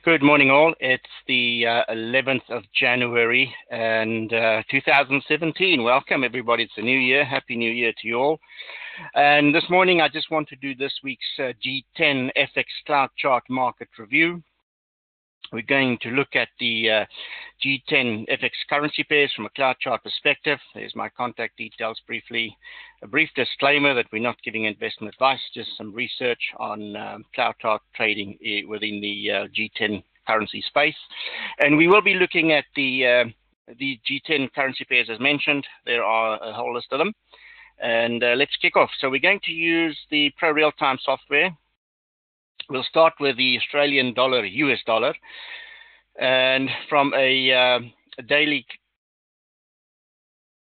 Good morning, all. It's the 11th of January and 2017. Welcome, everybody. It's a new year. Happy New Year to you all. And this morning, I just want to do this week's G10 FX Cloud Chart Market Review. We're going to look at the G10 FX currency pairs from a cloud chart perspective. There's my contact details briefly. A brief disclaimer that we're not giving investment advice, just some research on cloud chart trading within the G10 currency space. And we will be looking at the G10 currency pairs as mentioned. There are a whole list of them. And let's kick off. So we're going to use the Pro Real-Time software. We'll start with the Australian dollar, US dollar, and from a daily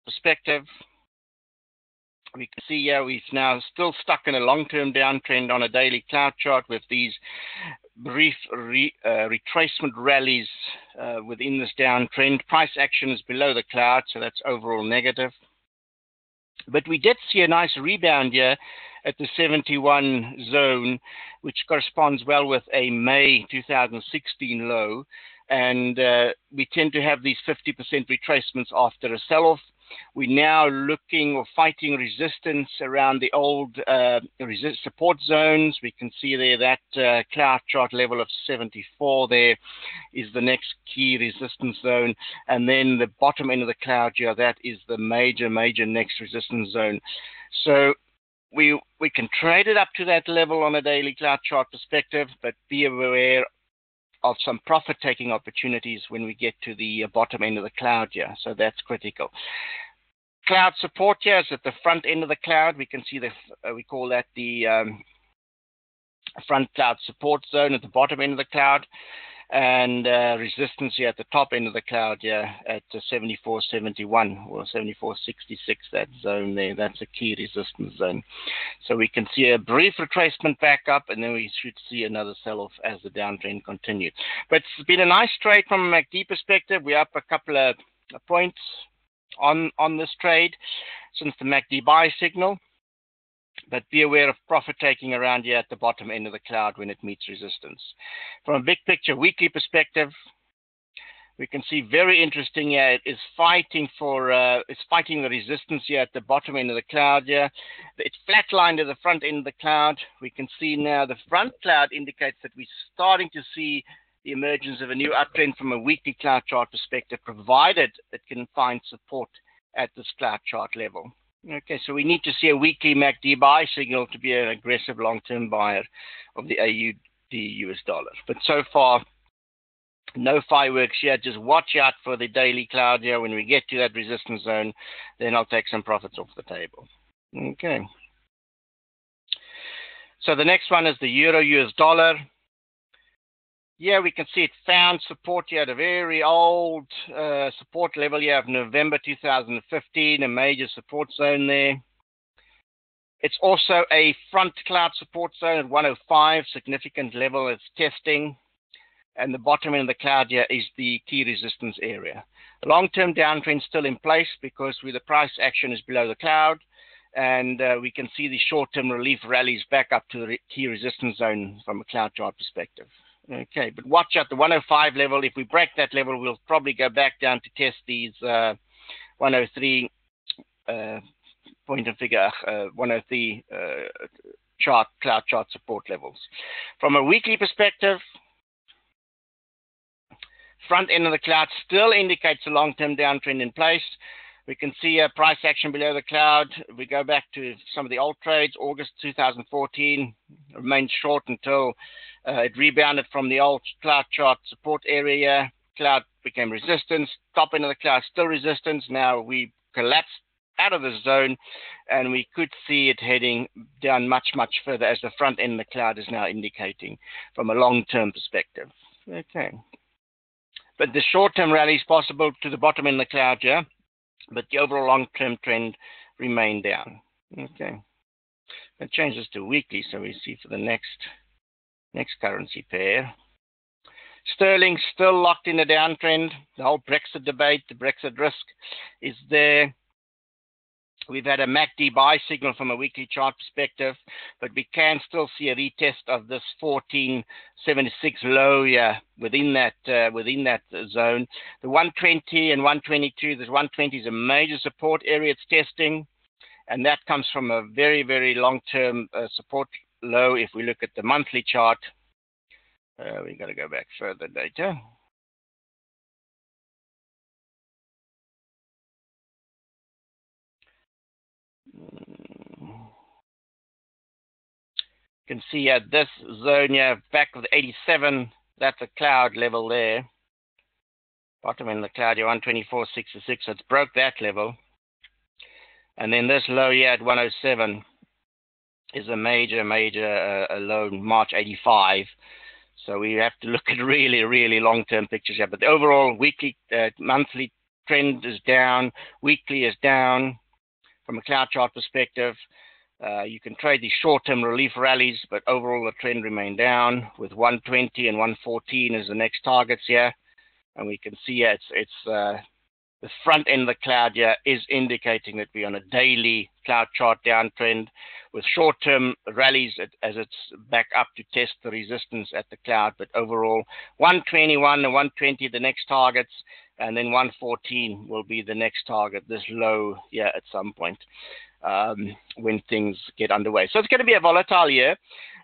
perspective, we can see here we've now still stuck in a long-term downtrend on a daily cloud chart with these brief retracement rallies within this downtrend. Price action is below the cloud, so that's overall negative. But we did see a nice rebound here at the 71 zone, which corresponds well with a May 2016 low. And we tend to have these 50% retracements after a sell-off. We're now looking or fighting resistance around the old support zones. We can see there that cloud chart level of 74 there is the next key resistance zone. And then the bottom end of the cloud here, that is the major next resistance zone. So we can trade it up to that level on a daily cloud chart perspective, but be aware of some profit-taking opportunities when we get to the bottom end of the cloud here. So that's critical. Cloud support here is at the front end of the cloud. We can see we call that the front cloud support zone at the bottom end of the cloud, and resistance here at the top end of the cloud here at 74.71 or 74.66, that zone there. That's a key resistance zone. So we can see a brief retracement back up, and then we should see another sell-off as the downtrend continues. But it's been a nice trade from a MACD perspective. We're up a couple of points on this trade since the MACD buy signal. But be aware of profit taking around here at the bottom end of the cloud when it meets resistance. From a big picture weekly perspective, we can see very interesting here. It is fighting the resistance here at the bottom end of the cloud here. It's flatlined at the front end of the cloud. We can see now the front cloud indicates that we're starting to see the emergence of a new uptrend from a weekly cloud chart perspective, provided it can find support at this cloud chart level. Okay, so we need to see a weekly MACD buy signal to be an aggressive long-term buyer of the AUD US dollar. But so far, no fireworks yet. Just watch out for the daily cloud here. When we get to that resistance zone, then I'll take some profits off the table. Okay. So the next one is the Euro US dollar. Yeah, we can see it found support here at a very old support level here of November 2015, a major support zone there. It's also a front cloud support zone at 105, significant level it's testing. And the bottom end of the cloud here is the key resistance area. The long-term downtrend still in place because the price action is below the cloud. And we can see the short-term relief rallies back up to the key resistance zone from a cloud chart perspective. Okay, but watch out the 105 level. If we break that level, we'll probably go back down to test these 103 point and figure 103 cloud chart support levels. From a weekly perspective, front end of the cloud still indicates a long-term downtrend in place. We can see a price action below the cloud. If we go back to some of the old trades, August 2014 remained short until it rebounded from the old cloud chart support area. Cloud became resistance. Top end of the cloud still resistance. Now we collapsed out of the zone, and we could see it heading down much further as the front end of the cloud is now indicating from a long-term perspective. Okay. But the short-term rally is possible to the bottom end of the cloud here. But the overall long-term trend remained down. Okay. That changes to weekly, so we see for the next currency pair. Sterling still locked in a downtrend. The whole Brexit debate, the Brexit risk is there. We've had a MACD buy signal from a weekly chart perspective, but we can still see a retest of this 1476 low here within that zone. The 120 and 122, this 120 is a major support area it's testing, and that comes from a very, very long-term support low. If we look at the monthly chart, we've got to go back further data. You can see at this zone here, back of the 87, that's a cloud level there. Bottom end of the cloud here, 124.66, it's broke that level. And then this low here at 107 is a major low, March 85. So we have to look at really, really long-term pictures here. But the overall weekly, monthly trend is down, weekly is down from a cloud chart perspective. You can trade these short-term relief rallies, but overall the trend remained down with 120 and 114 as the next targets here. And we can see here it's the front end of the cloud here is indicating that we're on a daily cloud chart downtrend with short-term rallies as it's back up to test the resistance at the cloud. But overall, 121 and 120 the next targets, and then 114 will be the next target, this low here at some point. When things get underway. So it's going to be a volatile year.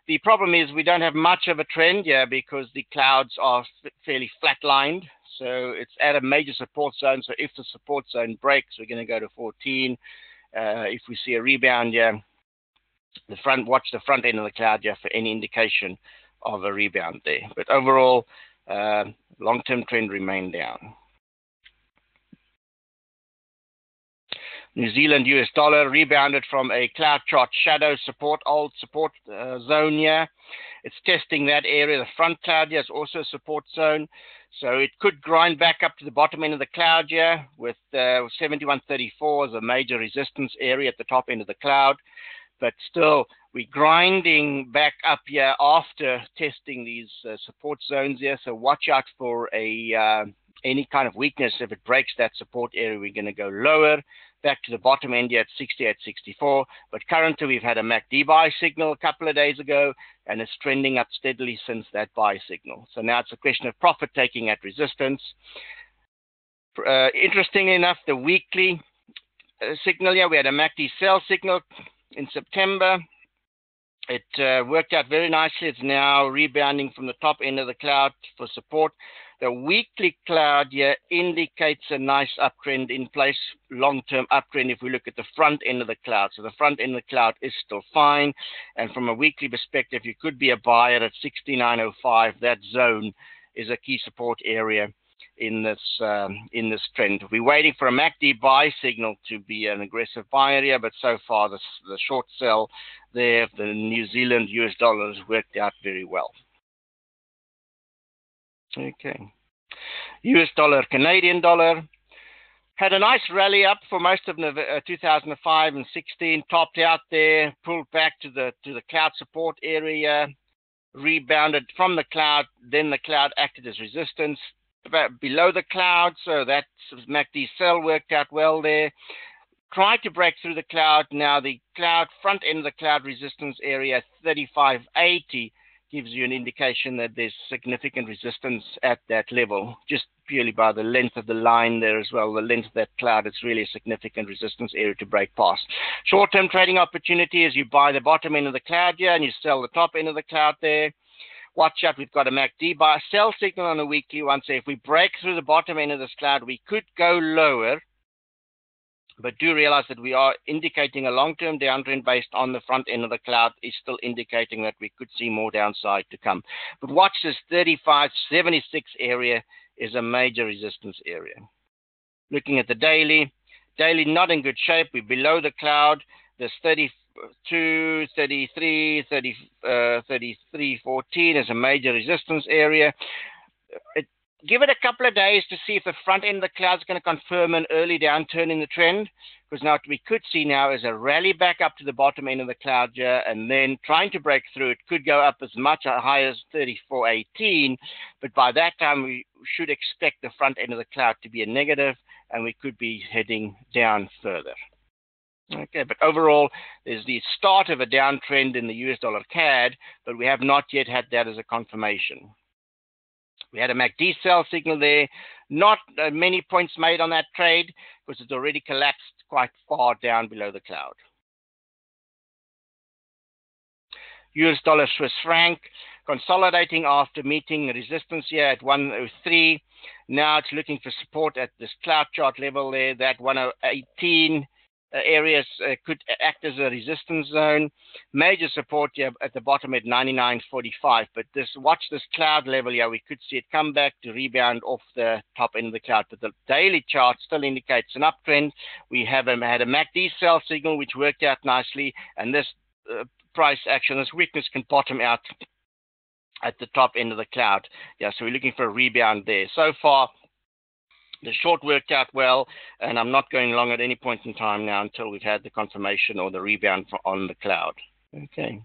The problem is we don't have much of a trend here because the clouds are fairly flatlined. So it's at a major support zone. So if the support zone breaks, we're going to go to 14. If we see a rebound here, watch the front end of the cloud here for any indication of a rebound there. But overall, long-term trend remained down. New Zealand US dollar rebounded from a cloud chart shadow support, old support zone here. It's testing that area. The front cloud here is also a support zone. So it could grind back up to the bottom end of the cloud here with 71.34 as a major resistance area at the top end of the cloud. But still, we're grinding back up here after testing these support zones here. So watch out for any kind of weakness. If it breaks that support area, we're going to go lower, back to the bottom end here at 68.64. But currently, we've had a MACD buy signal a couple of days ago, and it's trending up steadily since that buy signal. So now it's a question of profit taking at resistance. Interestingly enough, the weekly signal here, we had a MACD sell signal in September. It worked out very nicely. It's now rebounding from the top end of the cloud for support. The weekly cloud here indicates a nice uptrend in place, long-term uptrend if we look at the front end of the cloud. So the front end of the cloud is still fine. And from a weekly perspective, you could be a buyer at 69.05. That zone is a key support area in this trend. We're waiting for a MACD buy signal to be an aggressive buy area, but so far the short sell there of the New Zealand US dollar has worked out very well. Okay. US dollar, Canadian dollar had a nice rally up for most of 2005 and 16, topped out there, pulled back to the cloud support area, rebounded from the cloud, then the cloud acted as resistance about below the cloud, so that MACD sell worked out well there. Tried to break through the cloud. Now the cloud front end of the cloud resistance area 35.80 gives you an indication that there's significant resistance at that level, just purely by the length of the line there as well, the length of that cloud. It's really a significant resistance area to break past. Short-term trading opportunity is you buy the bottom end of the cloud here and you sell the top end of the cloud there. Watch out, we've got a MACD buy sell signal on a weekly one. So if we break through the bottom end of this cloud, we could go lower. But do realize that we are indicating a long-term downtrend based on the front end of the cloud is still indicating that we could see more downside to come. But watch this 35.76 area is a major resistance area. Looking at the daily not in good shape. We're below the cloud. There's 32, 33, 33.14 is a major resistance area. Give it a couple of days to see if the front end of the cloud is going to confirm an early downturn in the trend, because now what we could see now is a rally back up to the bottom end of the cloud here, and then trying to break through. It could go up as much high as 34.18, but by that time we should expect the front end of the cloud to be a negative, and we could be heading down further. Okay, but overall, there's the start of a downtrend in the US dollar CAD, but we have not yet had that as a confirmation. We had a MACD sell signal there. Not many points made on that trade because it's already collapsed quite far down below the cloud. US dollar Swiss franc consolidating after meeting resistance here at 103. Now it's looking for support at this cloud chart level there. That 118 areas could act as a resistance zone. Major support here at the bottom at 99.45. But watch this cloud level here. We could see it come back to rebound off the top end of the cloud. But the daily chart still indicates an uptrend. We have had a MACD sell signal which worked out nicely, and this price action, this weakness can bottom out at the top end of the cloud. Yeah, so we're looking for a rebound there. So far, the short worked out well, and I'm not going long at any point in time now until we've had the confirmation or the rebound on the cloud. Okay.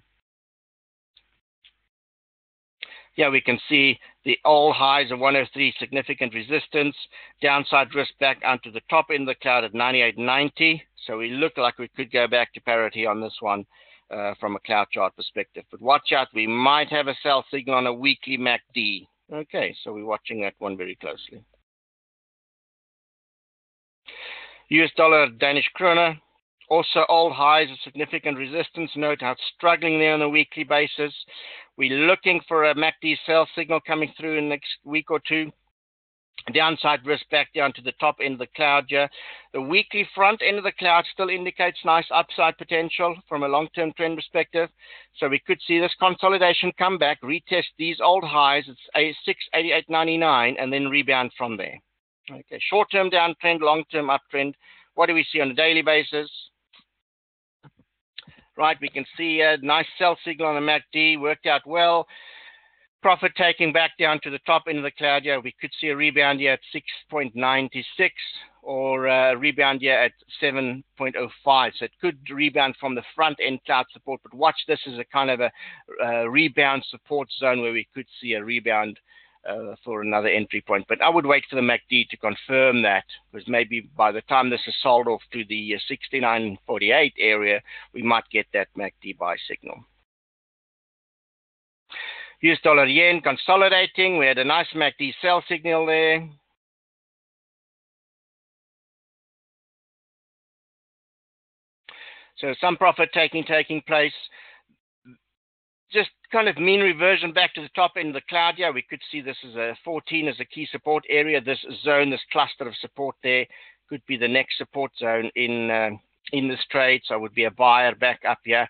Yeah, we can see the all highs of 103, significant resistance, downside risk back onto the top end of the cloud at 98.90. So we look like we could go back to parity on this one from a cloud chart perspective. But watch out, we might have a sell signal on a weekly MACD. Okay, so we're watching that one very closely. US dollar, Danish kroner, also all highs of significant resistance. Note how it's struggling there on a weekly basis. We're looking for a MACD sell signal coming through in the next week or two. Downside risk back down to the top end of the cloud here. The weekly front end of the cloud still indicates nice upside potential from a long-term trend perspective. So we could see this consolidation come back, retest these old highs. It's 688.99 and then rebound from there. Okay, short-term downtrend, long-term uptrend. What do we see on a daily basis? Right, we can see a nice sell signal on the MACD, worked out well. Profit taking back down to the top end of the cloud here. We could see a rebound here at 6.96 or a rebound here at 7.05. So it could rebound from the front end cloud support, but watch this as a kind of a rebound support zone where we could see a rebound for another entry point. But I would wait for the MACD to confirm that, because maybe by the time this is sold off to the 69.48 area, we might get that MACD buy signal. US dollar yen consolidating. We had a nice MACD sell signal there. So some profit taking place. Just kind of mean reversion back to the top end of the cloud here. We could see this as a 14 as a key support area. This zone, this cluster of support there could be the next support zone in this trade, so it would be a buyer back up here.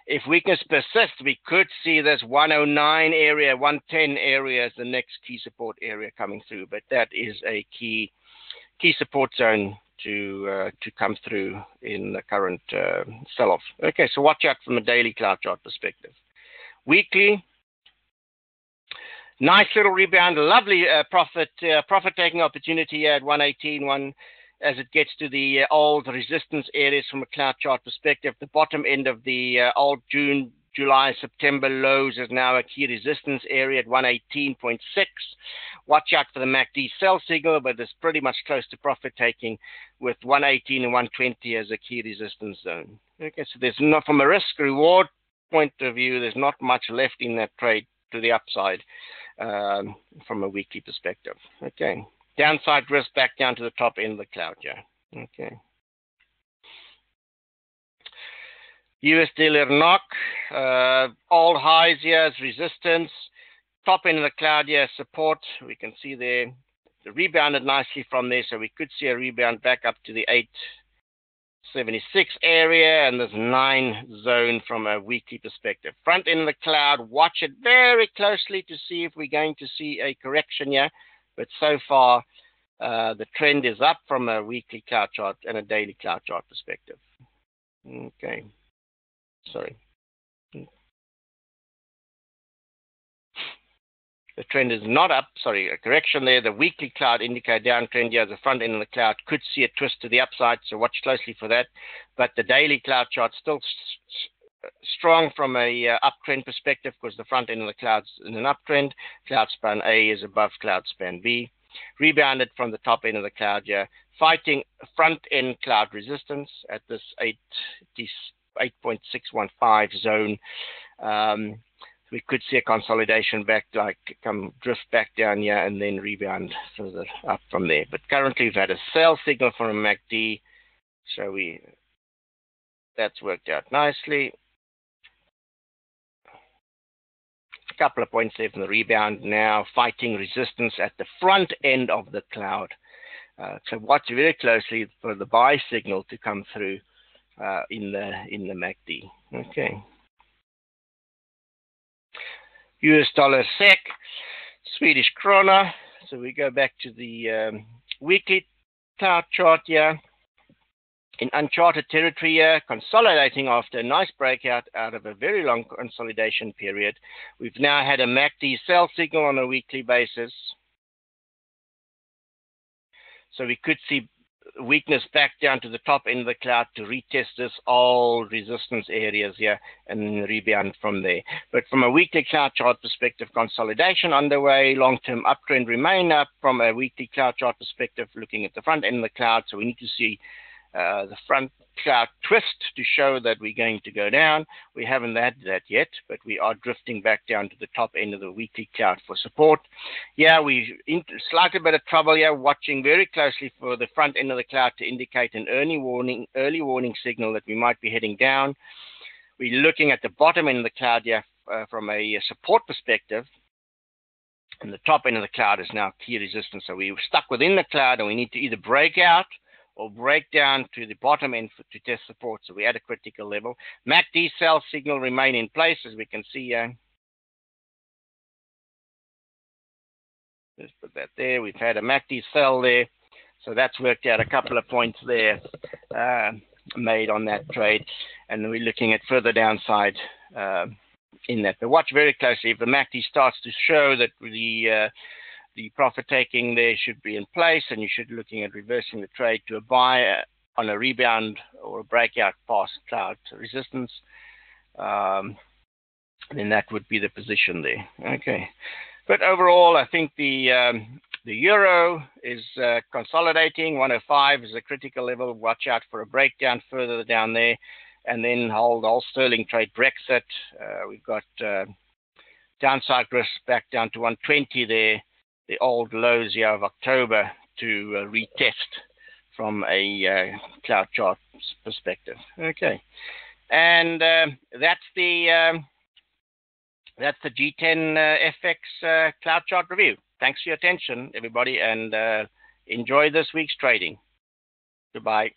If weakness persists, we could see this 109 area, 110 area as the next key support area coming through, but that is a key support zone to come through in the current sell-off. Okay, so watch out from a daily cloud chart perspective. Weekly, nice little rebound, lovely profit taking opportunity here at 118, as it gets to the old resistance areas from a cloud chart perspective. The bottom end of the old June, July, September lows is now a key resistance area at 118.6. Watch out for the MACD sell signal, but it's pretty much close to profit taking with 118 and 120 as a key resistance zone. Okay, so there's not, from a risk reward point of view, there's not much left in that trade to the upside from a weekly perspective. Okay. Downside risk back down to the top end of the cloud here. Okay. US dollar NOK, all highs here as resistance. Top end of the cloud here, support. We can see there, the rebounded nicely from there, so we could see a rebound back up to the 876 area and this 9 zone from a weekly perspective. Front end of the cloud, watch it very closely to see if we're going to see a correction here. But so far, the trend is up from a weekly cloud chart and a daily cloud chart perspective. Okay. Sorry. The trend is not up. Sorry, a correction there. The weekly cloud indicator downtrend here. The front end of the cloud could see a twist to the upside, so watch closely for that. But the daily cloud chart still strong from a uptrend perspective, because the front end of the cloud's in an uptrend. Cloud span A is above cloud span B. rebounded from the top end of the cloud here, fighting front end cloud resistance at this 8.615 zone. We could see a consolidation back, like come drift back down here and then rebound further up from there. But currently we've had a sell signal from a MACD, so that's worked out nicely. A couple of points there from the rebound, now fighting resistance at the front end of the cloud. So watch very closely for the buy signal to come through in the MACD. Okay. US dollar SEK, Swedish krona. So we go back to the weekly cloud chart here. In uncharted territory here, consolidating after a nice breakout out of a very long consolidation period. We've now had a MACD sell signal on a weekly basis. So we could see weakness back down to the top end of the cloud to retest this old resistance areas here and rebound from there. But from a weekly cloud chart perspective, consolidation underway, long-term uptrend remain up from a weekly cloud chart perspective, looking at the front end of the cloud. So we need to see the front cloud twist to show that we're going to go down. We haven't had that yet, but we are drifting back down to the top end of the weekly cloud for support. Yeah, we're in slightly bit of trouble here, watching very closely for the front end of the cloud to indicate an early warning signal that we might be heading down. We're looking at the bottom end of the cloud here from a support perspective. And the top end of the cloud is now key resistance. So we're stuck within the cloud and we need to either break out or break down to the bottom end to test support. So we're at a critical level. MACD sell signal remain in place, as we can see here. Let's put that there. We've had a MACD sell there. So that's worked out a couple of points there made on that trade. And we're looking at further downside in that. But watch very closely. If the MACD starts to show that the profit taking there should be in place, and you should be looking at reversing the trade to a buy on a rebound or a breakout past cloud resistance, then that would be the position there. Okay, but overall, I think the euro is consolidating. 105 is a critical level. Watch out for a breakdown further down there, and then hold all sterling trade Brexit. We've got downside risk back down to 120 there. The old lows here of October to retest from a cloud chart perspective. Okay, and that's the G10 FX cloud chart review. Thanks for your attention, everybody, and enjoy this week's trading. Goodbye.